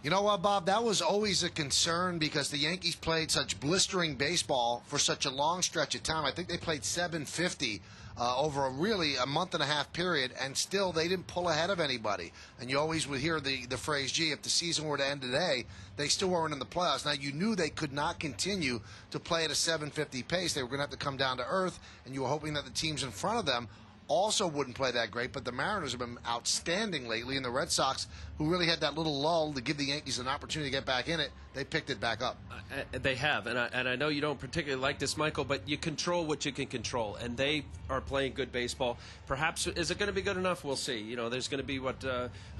You know what, Bob? That was always a concern because the Yankees played such blistering baseball for such a long stretch of time. I think they played 750 over a month and a half period, and still they didn't pull ahead of anybody. And you always would hear the phrase, gee, if the season were to end today, they still weren't in the playoffs. Now, you knew they could not continue to play at a 750 pace. They were going to have to come down to earth, and you were hoping that the teams in front of them also wouldn't play that great, but the Mariners have been outstanding lately, and the Red Sox, who really had that little lull to give the Yankees an opportunity to get back in it, they picked it back up. They have, and I know you don't particularly like this, Michael, but you control what you can control, and they are playing good baseball. Perhaps, is it going to be good enough? We'll see. You know, there's going to be,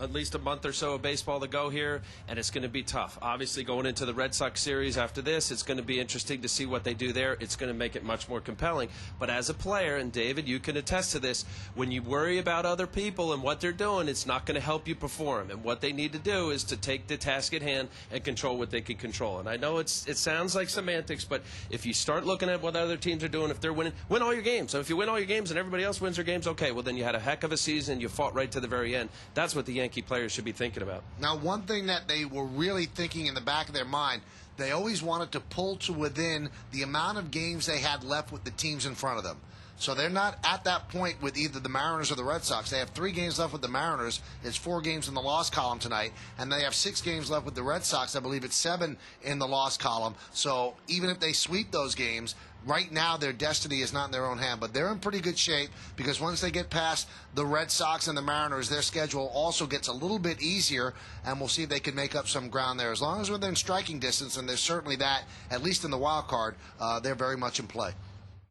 at least a month or so of baseball to go here, and it's going to be tough. Obviously, going into the Red Sox series after this, it's going to be interesting to see what they do there. It's going to make it much more compelling. But as a player, and David, you can attest to this, when you worry about other people and what they're doing, it's not going to help you perform. And what they need to do is to take the task at hand and control what they can control. And I know it sounds like semantics, but if you start looking at what other teams are doing, if they're winning, win all your games. So if you win all your games and everybody else wins their games, okay, well then you had a heck of a season. You fought right to the very end. That's what the Yankee players should be thinking about. Now, one thing that they were really thinking in the back of their mind, they always wanted to pull to within the amount of games they had left with the teams in front of them. So they're not at that point with either the Mariners or the Red Sox. They have 3 games left with the Mariners. It's 4 games in the loss column tonight. And they have 6 games left with the Red Sox. I believe it's 7 in the loss column. So even if they sweep those games, right now their destiny is not in their own hand. But they're in pretty good shape because once they get past the Red Sox and the Mariners, their schedule also gets a little bit easier. And we'll see if they can make up some ground there. As long as we're within striking distance, and there's certainly that, at least in the wild card, they're very much in play.